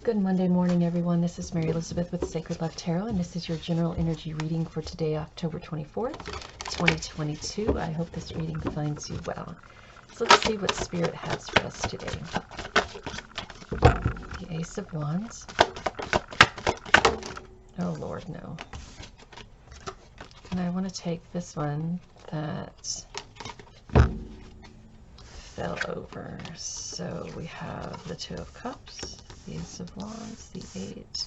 Good Monday morning, everyone. This is Mary Elizabeth with Sacred Love Tarot, and this is your general energy reading for today, October 24th, 2022. I hope this reading finds you well. So let's see what Spirit has for us today. The Ace of Wands. Oh, Lord, no. And I want to take this one that fell over. So we have the Two of Cups, the Ace of Wands, the Eight.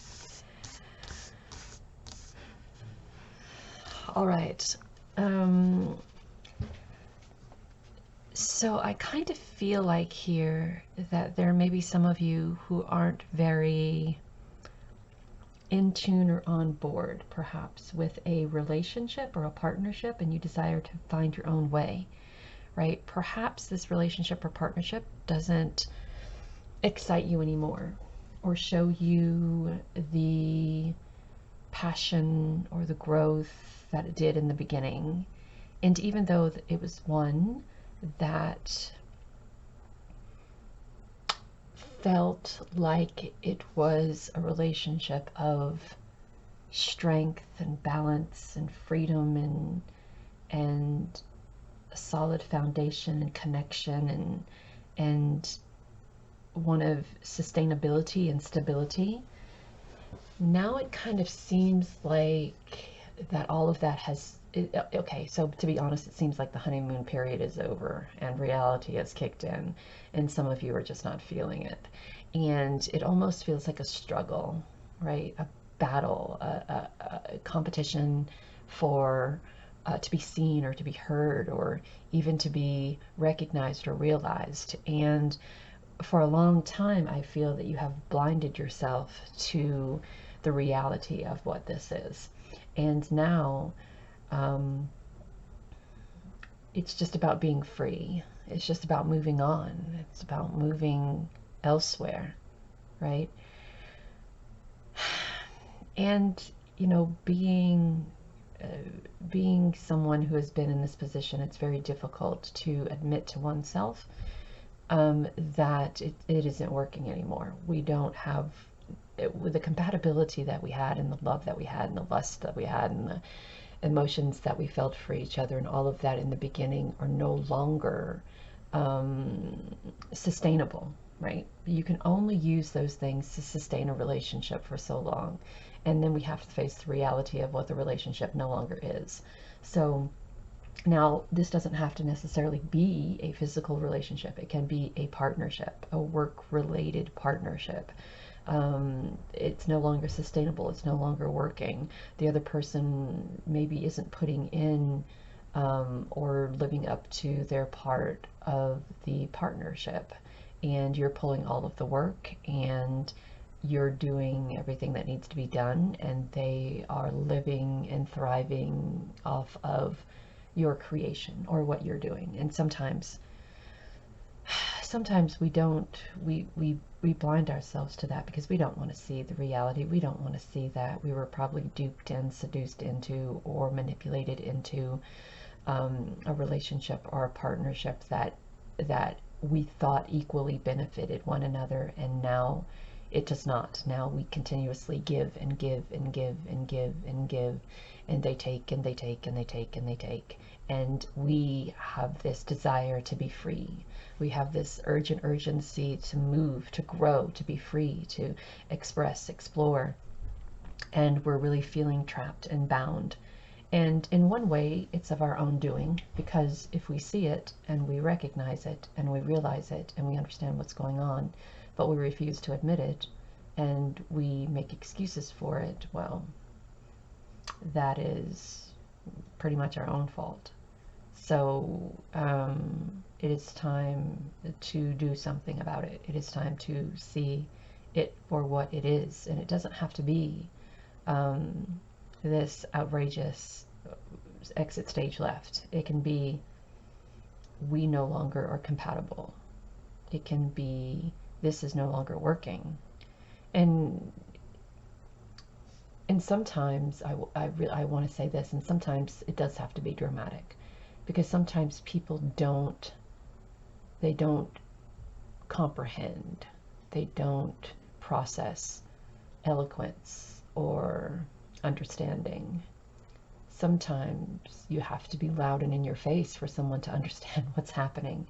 All right. So I kind of feel like here that there may be some of you who aren't very in tune or on board, perhaps, with a relationship or a partnership, and you desire to find your own way, right? Perhaps this relationship or partnership doesn't excite you anymore, or show you the passion or the growth that it did in the beginning. And even though it was one that felt like it was a relationship of strength and balance and freedom and a solid foundation and connection and one of sustainability and stability, now it kind of seems like that all of that has, okay, so to be honest, it seems like the honeymoon period is over and reality has kicked in, and some of you are just not feeling it. And it almost feels like a struggle, right? A battle, a competition for to be seen or to be heard or even to be recognized or realized. And for a long time, I feel that you have blinded yourself to the reality of what this is. And now it's just about being free. It's just about moving on. It's about moving elsewhere, right? And, you know, being someone who has been in this position, it's very difficult to admit to oneself that it isn't working anymore. We don't have with the compatibility that we had and the love that we had and the lust that we had and the emotions that we felt for each other and all of that in the beginning are no longer sustainable, right? You can only use those things to sustain a relationship for so long, and then we have to face the reality of what the relationship no longer is. So now, this doesn't have to necessarily be a physical relationship. It can be a partnership, a work-related partnership. It's no longer sustainable. It's no longer working. The other person maybe isn't putting in or living up to their part of the partnership. And you're pulling all of the work and you're doing everything that needs to be done. And they are living and thriving off of your creation or what you're doing. And sometimes we blind ourselves to that because we don't want to see the reality. We don't want to see that we were probably duped and seduced into or manipulated into a relationship or a partnership that we thought equally benefited one another, and now it does not. Now we continuously give and give and give and give and give, and they take and they take and they take and they take. And we have this desire to be free. We have this urgency to move, to grow, to be free, to express, explore. And we're really feeling trapped and bound. And in one way, it's of our own doing, because if we see it and we recognize it and we realize it and we understand what's going on, but we refuse to admit it and we make excuses for it, well, that is pretty much our own fault. So it is time to do something about it. It is time to see it for what it is. And it doesn't have to be this outrageous exit stage left. It can be we no longer are compatible. It can be this is no longer working. And sometimes I want to say this, and sometimes it does have to be dramatic, because sometimes people they don't comprehend, they don't process eloquence or understanding. Sometimes you have to be loud and in your face for someone to understand what's happening.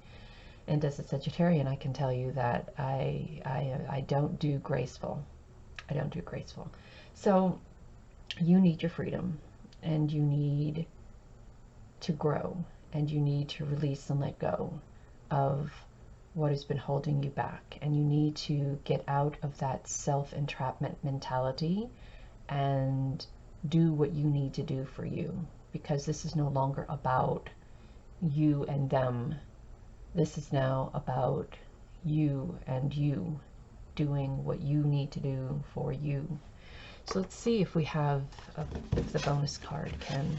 And as a Sagittarian, I can tell you that I don't do graceful. I don't do graceful. So you need your freedom, and you need to grow, and you need to release and let go of what has been holding you back. And you need to get out of that self-entrapment mentality and do what you need to do for you, because this is no longer about you and them. This is now about you and you doing what you need to do for you. So let's see if we have if the bonus card can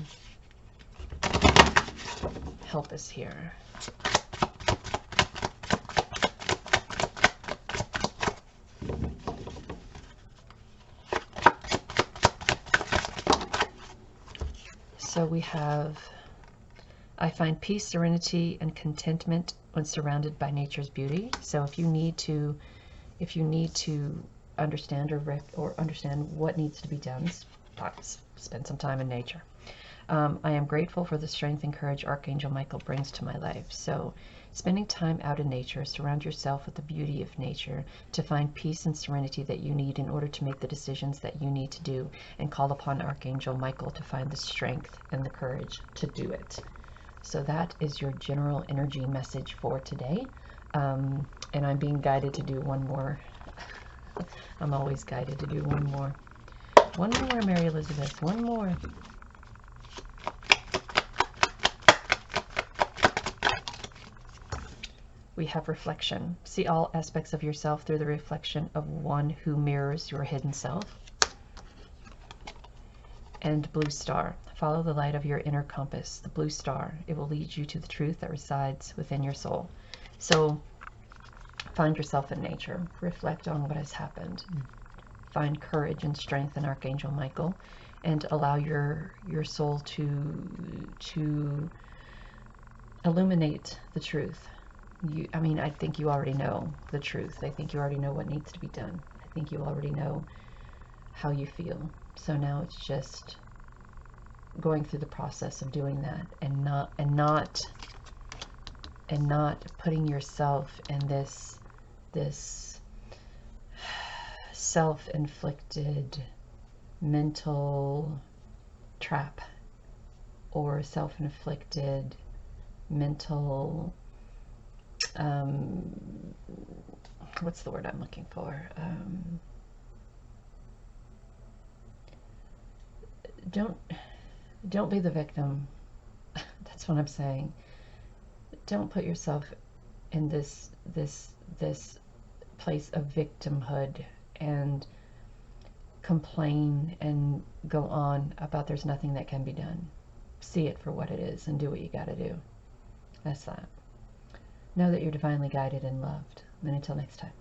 help us here. So we have, I find peace, serenity, and contentment when surrounded by nature's beauty. So if you need to understand or understand what needs to be done, spend some time in nature. I am grateful for the strength and courage Archangel Michael brings to my life. So spending time out in nature, surround yourself with the beauty of nature to find peace and serenity that you need in order to make the decisions that you need to do, and call upon Archangel Michael to find the strength and the courage to do it. So that is your general energy message for today. And I'm being guided to do one more. I'm always guided to do one more. One more, Mary Elizabeth. One more. We have reflection. See all aspects of yourself through the reflection of one who mirrors your hidden self. And blue star. Follow the light of your inner compass, the blue star. It will lead you to the truth that resides within your soul. So find yourself in nature. Reflect on what has happened. Find courage and strength in Archangel Michael, and allow your soul to illuminate the truth. I think you already know the truth. I think you already know what needs to be done. I think you already know how you feel. So now it's just going through the process of doing that, and not putting yourself in this self-inflicted mental trap, or self-inflicted mental what's the word I'm looking for? Don't be the victim. That's what I'm saying. Don't put yourself in this place of victimhood and complain and go on about there's nothing that can be done. See it for what it is and do what you got to do. That's that. Know that you're divinely guided and loved. And until next time.